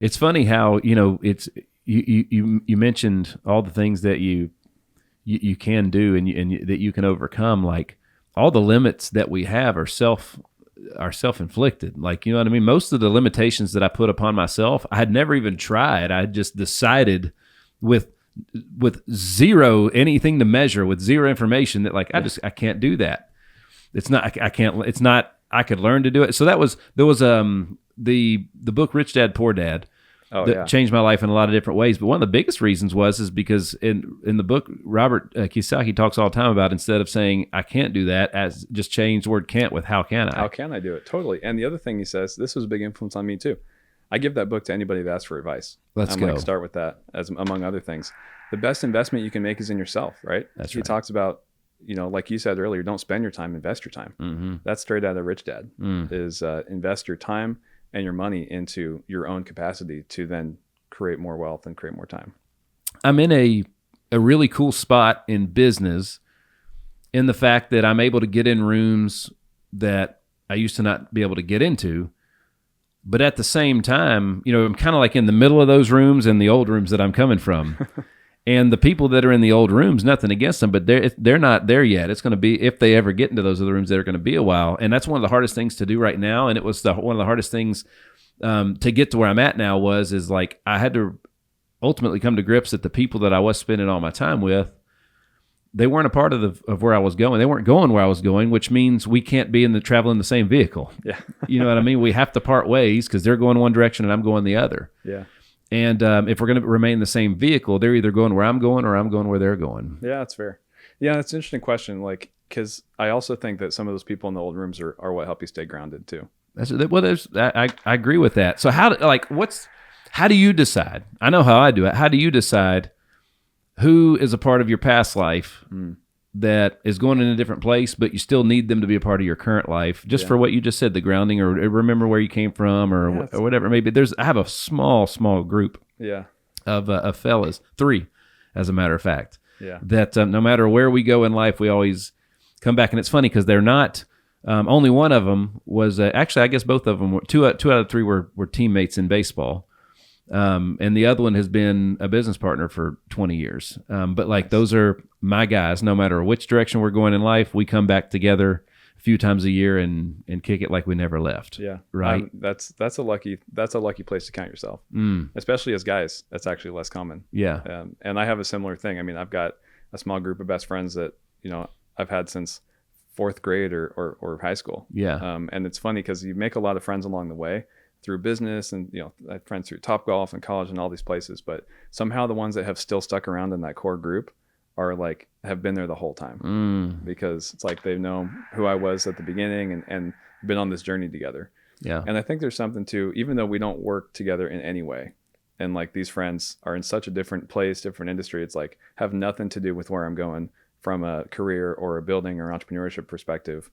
It's funny how, it's you mentioned all the things that you can do and that you can overcome. Like all the limits that we have are self-inflicted. Like, you know what I mean? Most of the limitations that I put upon myself, I had never even tried. I just decided with zero anything to measure, with zero information, that like I can't do that. It's not I can't. It's not. I could learn to do it. So there was the book Rich Dad Poor Dad that changed my life in a lot of different ways. But one of the biggest reasons is because in the book, Robert Kiyosaki talks all the time about, instead of saying I can't do that, as just change the word can't with how can I? How can I do it? Totally. And the other thing he says, this was a big influence on me too. I give that book to anybody that asks for advice. Let's go. Like, start with that as among other things. The best investment you can make is in yourself, right? That's He right. talks about, like you said earlier, don't spend your time, invest your time. Mm-hmm. That's straight out of Rich Dad. Is invest your time and your money into your own capacity to then create more wealth and create more time. I'm in a really cool spot in business, in the fact that I'm able to get in rooms that I used to not be able to get into. But at the same time, I'm kind of like in the middle of those rooms and the old rooms that I'm coming from. And the people that are in the old rooms, nothing against them, but they're not there yet. It's going to be, if they ever get into those other rooms, they're going to be a while. And that's one of the hardest things to do right now. And it was one of the hardest things to get to where I'm at now is like, I had to ultimately come to grips that the people that I was spending all my time with, they weren't a part of where I was going. They weren't going where I was going, which means we can't be traveling the same vehicle. Yeah. You know what I mean? We have to part ways because they're going one direction and I'm going the other. Yeah. And if we're going to remain the same vehicle, they're either going where I'm going or I'm going where they're going. Yeah, that's fair. Yeah, that's an interesting question. Like, because I also think that some of those people in the old rooms are what help you stay grounded too. I agree with that. So how do you decide? I know how I do it. How do you decide who is a part of your past life that is going in a different place, but you still need them to be a part of your current life, just for what you just said, the grounding, or remember where you came from, or whatever. Maybe I have a small group of fellas, 3, as a matter of fact, that no matter where we go in life, we always come back. And it's funny because they're not, only one of them was, actually, I guess both of them, two out of 3 were teammates in baseball. And the other one has been a business partner for 20 years. But like, those are my guys. No matter which direction we're going in life, we come back together a few times a year and kick it like we never left. Yeah. Right. That's a lucky place to count yourself, especially as guys. That's actually less common. Yeah. And I have a similar thing. I mean, I've got a small group of best friends that, I've had since 4th grade or high school. Yeah. And it's funny because you make a lot of friends along the way through business, and I have friends through Topgolf and college and all these places, but somehow the ones that have still stuck around in that core group are like, have been there the whole time, because it's like they've known who I was at the beginning and been on this journey together. Yeah. And I think there's something to, even though we don't work together in any way, and like these friends are in such a different place, different industry, it's like have nothing to do with where I'm going from a career or a building or entrepreneurship perspective,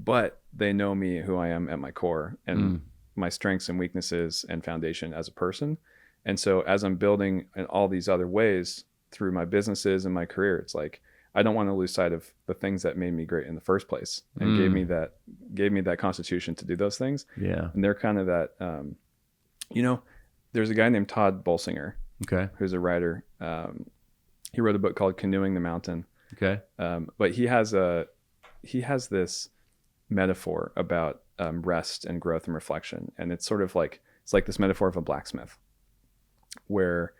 but they know me, who I am at my core, and my strengths and weaknesses and foundation as a person. And so as I'm building in all these other ways through my businesses and my career, it's like, I don't want to lose sight of the things that made me great in the first place and gave me that constitution to do those things. Yeah. And they're kind of that, there's a guy named Todd Bolsinger, who's a writer. He wrote a book called Canoeing the Mountain. Okay. But he has this metaphor about rest and growth and reflection, and it's sort of like this metaphor of a blacksmith, where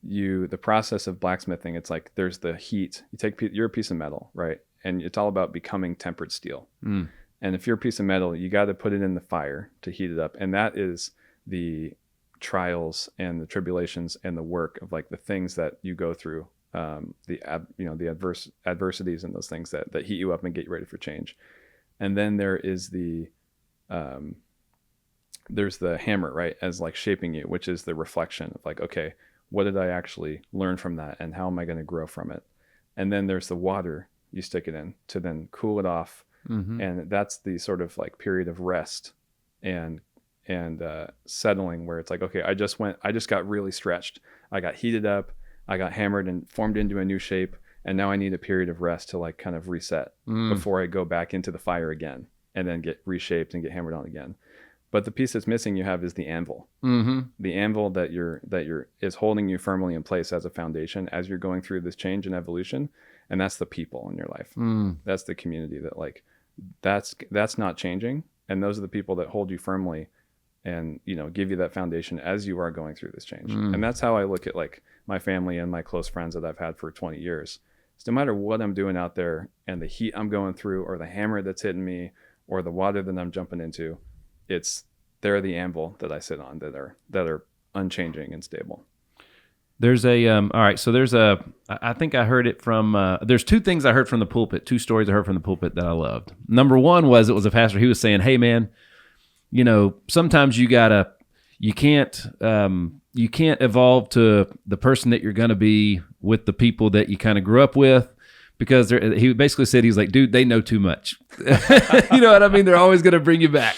the process of blacksmithing, it's like there's the heat. You're a piece of metal, right? And it's all about becoming tempered steel. And if you're a piece of metal, you got to put it in the fire to heat it up, and that is the trials and the tribulations and the work of like the things that you go through, the adversities and those things that heat you up and get you ready for change. And then there is there's the hammer, right, as like shaping you, which is the reflection of like, okay, what did I actually learn from that, and how am I going to grow from it? And then there's the water you stick it in to then cool it off, and that's the sort of like period of rest and settling, where it's like, okay, I just got really stretched, I got heated up, I got hammered and formed into a new shape, and now I need a period of rest to like kind of reset before I go back into the fire again and then get reshaped and get hammered on again. But the piece that's missing you have is the anvil. The anvil that is holding you firmly in place as a foundation as you're going through this change and evolution. And that's the people in your life. That's the community that like, that's not changing. And those are the people that hold you firmly and, you know, give you that foundation as you are going through this change. And that's how I look at like my family and my close friends that I've had for 20 years. So no matter what I'm doing out there and the heat I'm going through or the hammer that's hitting me or the water that I'm jumping into, they're the anvil that I sit on that are unchanging and stable. There's all right. So I think I heard it from, there's two things I heard from the pulpit, two stories I heard from the pulpit that I loved. Number one it was a pastor. He was saying, hey man, you know, sometimes you can't evolve to the person that you're going to be with the people that you kind of grew up with, because he basically said, he's like, dude, they know too much. You know what I mean? They're always going to bring you back.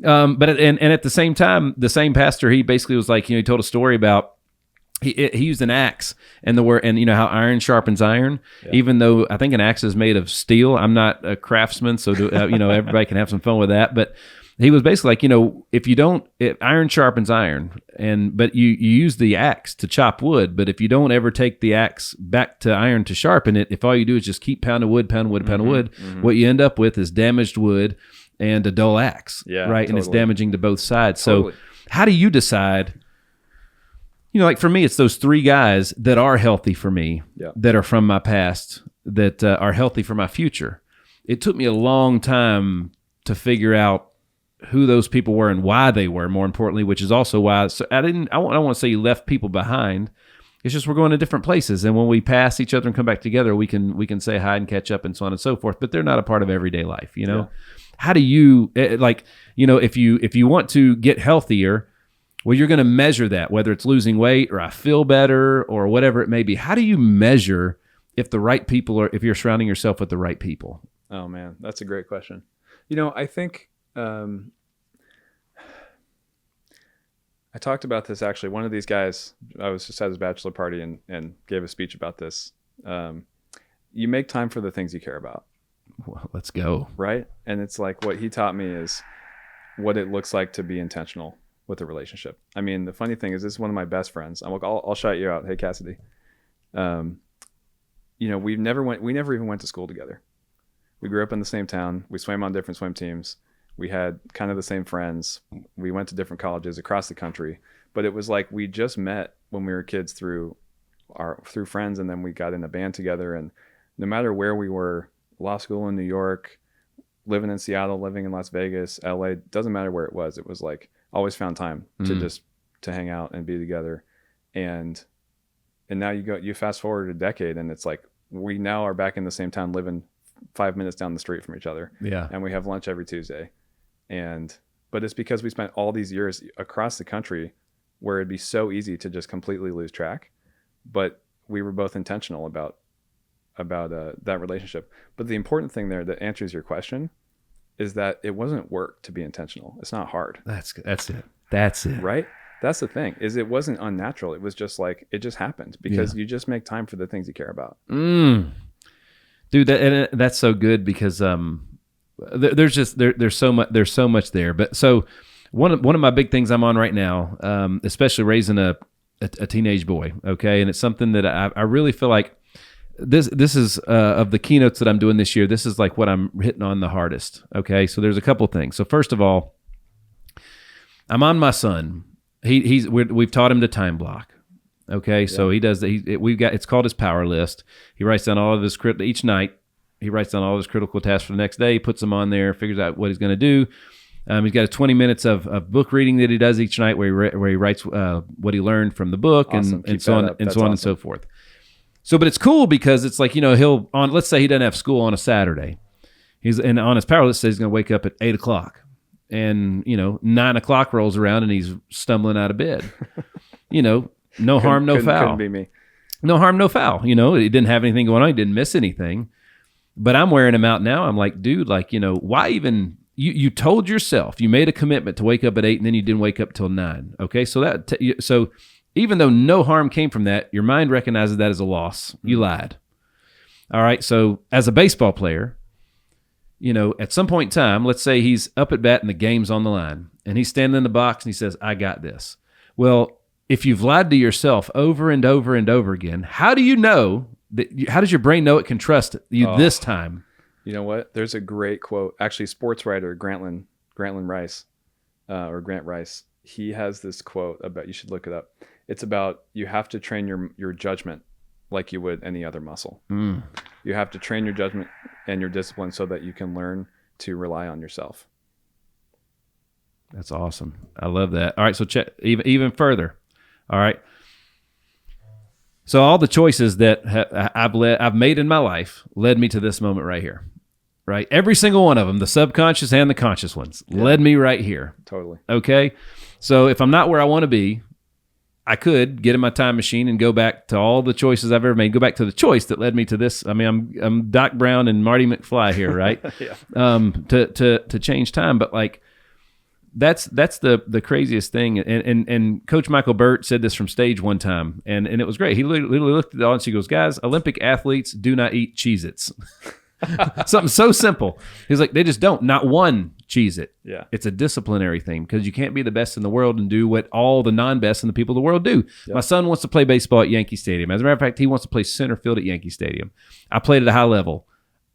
But at the same time, the same pastor, he basically was like, you know, he told a story about, he used an axe and you know how iron sharpens iron, even though I think an axe is made of steel. I'm not a craftsman, so you know, everybody can have some fun with that. But he was basically like, you know, if iron sharpens iron, but you use the axe to chop wood, but if you don't ever take the axe back to iron to sharpen it, if all you do is just keep pounding wood, what you end up with is damaged wood and a dull axe, right? Totally. And it's damaging to both sides. So how do you decide? You know, like for me, it's those three guys that are healthy for me, that are from my past, that are healthy for my future. It took me a long time to figure out who those people were and why they were, more importantly, which is also why I don't want to say you left people behind. It's just we're going to different places, and when we pass each other and come back together, we can say hi and catch up and so on and so forth. But they're not a part of everyday life, you know. How do you like, you know, if you want to get healthier? Well, you're going to measure that, whether it's losing weight or I feel better or whatever it may be. How do you measure if the right people if you're surrounding yourself with the right people? Oh man, that's a great question. You know, I think I talked about this actually. One of these guys, I was just at his bachelor party and gave a speech about this. You make time for the things you care about. Well, let's go. Right? And it's like what he taught me is what it looks like to be intentional with a relationship. I mean, the funny thing is, this is one of my best friends. I'll shout you out. Hey, Cassidy. You know, we never even went to school together. We grew up in the same town. We swam on different swim teams. We had kind of the same friends. We went to different colleges across the country, but it was like we just met when we were kids through friends, and then we got in a band together. And no matter where we were, law school in New York, living in Seattle, living in Las Vegas, LA, doesn't matter where it was like always found time to hang out and be together. And now you fast forward a decade, and it's like we now are back in the same town, living 5 minutes down the street from each other. Yeah. And we have lunch every Tuesday. But it's because we spent all these years across the country where it'd be so easy to just completely lose track. But we were both intentional about that relationship. But the important thing there that answers your question is that it wasn't work to be intentional. It's not hard. That's it. Right? That's the thing, is it wasn't unnatural. It was just like, it just happened because you just make time for the things you care about. Dude, that's so good because there's so much there. But so one of my big things I'm on right now, especially raising a teenage boy, okay, and it's something that I really feel like this is of the keynotes that I'm doing this year, this is like what I'm hitting on the hardest. Okay, so there's a couple things. So first of all, I'm on my son. We've taught him to time block. Okay, so he does. It's called his power list. He writes down all of his each night. He writes down all of his critical tasks for the next day. Puts them on there. Figures out what he's going to do. He's got 20 minutes of book reading that he does each night, where he writes what he learned from the book, awesome. and so on and so forth. So, but it's cool because it's like, you know, let's say he doesn't have school on a Saturday. And on his power list says he's going to wake up at 8:00, and 9:00 rolls around and he's stumbling out of bed. No harm, no foul. Couldn't be me. No harm, no foul. He didn't have anything going on. He didn't miss anything. But I'm wearing him out now. I'm like, dude, why even? You told yourself, you made a commitment to wake up at 8, and then you didn't wake up till 9. Okay, so so even though no harm came from that, your mind recognizes that as a loss. You lied. All right. So as a baseball player, at some point in time, let's say he's up at bat and the game's on the line, and he's standing in the box and he says, I got this. Well, if you've lied to yourself over and over and over again, how do you know how does your brain know it can trust you this time? You know what? There's a great quote. Actually, sports writer Grantland Rice, or Grant Rice, he has this quote about, you should look it up. It's about, you have to train your judgment like you would any other muscle. You have to train your judgment and your discipline so that you can learn to rely on yourself. That's awesome. I love that. All right, so check even further. All right. So all the choices that I've made in my life led me to this moment right here. Right? Every single one of them, the subconscious and the conscious ones, led me right here. Totally. Okay? So if I'm not where I want to be, I could get in my time machine and go back to all the choices I've ever made, go back to the choice that led me to this. I mean, I'm Doc Brown and Marty McFly here, right? To change time. But like, that's the craziest thing. And Coach Michael Burt said this from stage one time, and it was great. He literally looked at the audience. He goes, guys, Olympic athletes do not eat Cheez-Its. Something so simple. He's like, they just don't. Not one Cheez-It. Yeah. It's a disciplinary thing, because you can't be the best in the world and do what all the non-best and the people of the world do. Yep. My son wants to play baseball at Yankee Stadium. As a matter of fact, he wants to play center field at Yankee Stadium. I played at a high level.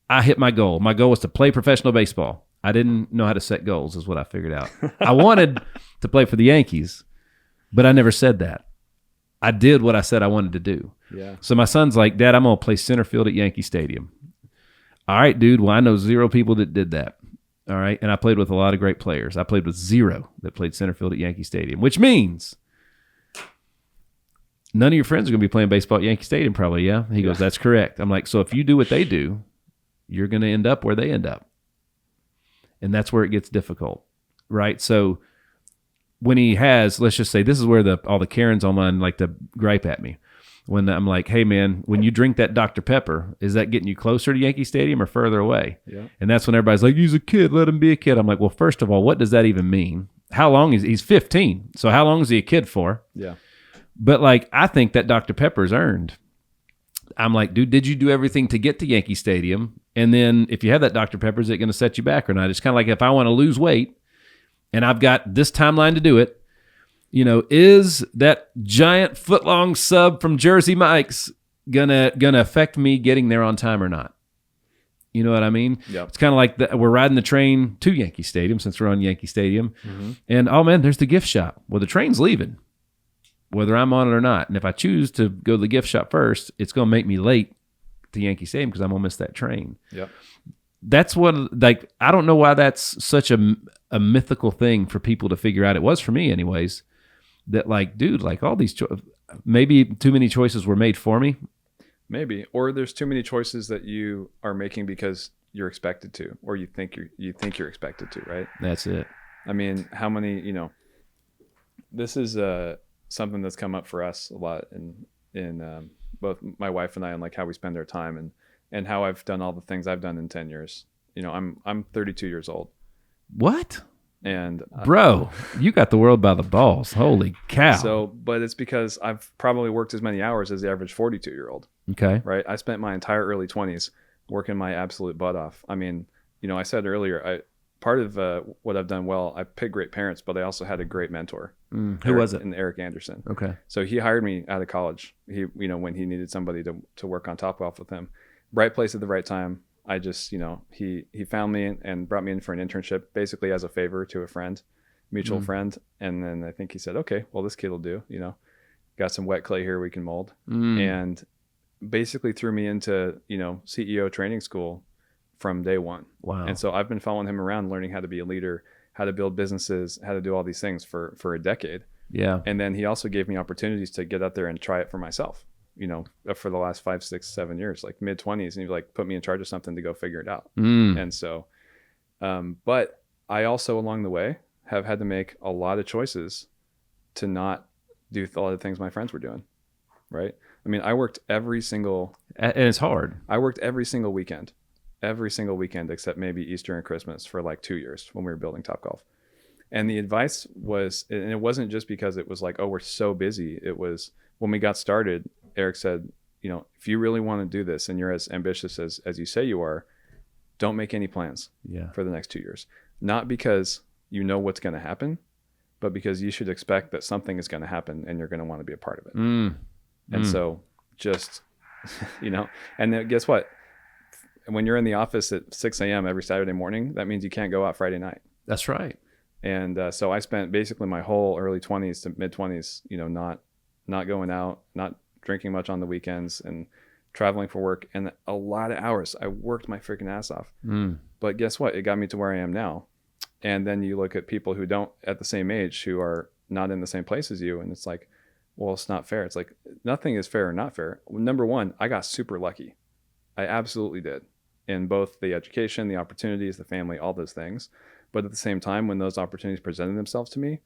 I hit my goal. My goal was to play professional baseball. I didn't know how to set goals, is what I figured out. I wanted to play for the Yankees, but I never said that. I did what I said I wanted to do. Yeah. So my son's like, Dad, I'm going to play center field at Yankee Stadium. All right, dude. Well, I know 0 people that did that. All right. And I played with a lot of great players. I played with 0 that played center field at Yankee Stadium, which means none of your friends are going to be playing baseball at Yankee Stadium probably, yeah? He goes, that's correct. I'm like, so if you do what they do, you're going to end up where they end up. And that's where it gets difficult, right? So when he has, let's just say, this is where all the Karens online like to gripe at me. When I'm like, hey, man, when you drink that Dr. Pepper, is that getting you closer to Yankee Stadium or further away? Yeah. And that's when everybody's like, he's a kid, let him be a kid. I'm like, well, first of all, what does that even mean? How long he's 15. So how long is he a kid for? Yeah. But like, I think that Dr. Pepper's earned. I'm like, dude, did you do everything to get to Yankee Stadium? And then if you have that Dr. Pepper, is it going to set you back or not? It's kind of like if I want to lose weight and I've got this timeline to do it, is that giant foot-long sub from Jersey Mike's gonna affect me getting there on time or not? You know what I mean? Yep. It's kind of like we're riding the train to Yankee Stadium, since we're on Yankee Stadium. Mm-hmm. And, oh, man, there's the gift shop. Well, the train's leaving, whether I'm on it or not. And if I choose to go to the gift shop first, it's going to make me late to Yankee Stadium because I'm going to miss that train. Yep. That's what, like, I don't know why that's such a mythical thing for people to figure out. It was for me anyways. That like, dude, like all these, maybe too many choices were made for me. Maybe, or there's too many choices that you are making because you're expected to, or you think you're expected to, right? That's it. I mean, how many, this is something that's come up for us a lot in both my wife and I, and like how we spend our time and how I've done all the things I've done in 10 years. I'm 32 years old. What? And bro, you got the world by the balls. Holy cow. So, but it's because I've probably worked as many hours as the average 42-year-old. Okay. Right. I spent my entire early 20s working my absolute butt off. I mean, I said earlier, part of what I've done well, I picked great parents, but I also had a great mentor. Who was it? And Eric Anderson. Okay. So he hired me out of college. He, when he needed somebody to work on Topgolf with him, right place at the right time. I just, he found me and brought me in for an internship, basically as a favor to a friend, mutual friend. And then I think he said, okay, well, this kid will do, got some wet clay here we can mold. And basically threw me into, CEO training school from day one. Wow. And so I've been following him around, learning how to be a leader, how to build businesses, how to do all these things for a decade. Yeah. And then he also gave me opportunities to get out there and try it for myself. For the last 5, 6, 7 years, like mid-20s, and he like put me in charge of something to go figure it out. And so, but I also along the way have had to make a lot of choices to not do a lot of things my friends were doing. Right. I mean, I worked every single, and it's hard. I worked every single weekend except maybe Easter and Christmas for like 2 years when we were building Topgolf. And the advice was, and it wasn't just because it was like, oh, we're so busy. It was when we got started, Eric said, if you really want to do this and you're as ambitious as you say you are, don't make any plans Yeah. for the next 2 years. Not because you know what's going to happen, but because you should expect that something is going to happen and you're going to want to be a part of it. And so just, and then guess what? When you're in the office at 6 a.m. every Saturday morning, that means you can't go out Friday night. That's right. And so I spent basically my whole early 20s to mid 20s, not going out, not drinking much on the weekends, and traveling for work, and a lot of hours. I worked my freaking ass off. But guess what? It got me to where I am now. And then you look at people who don't at the same age, who are not in the same place as you, and it's like, well, it's not fair. It's like, nothing is fair or not fair. Number one, I got super lucky. I absolutely did, in both the education, the opportunities, the family, all those things. But at the same time, when those opportunities presented themselves to me,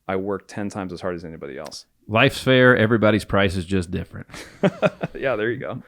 I worked 10 times as hard as anybody else. Life's fair. Everybody's price is just different. Yeah, there you go.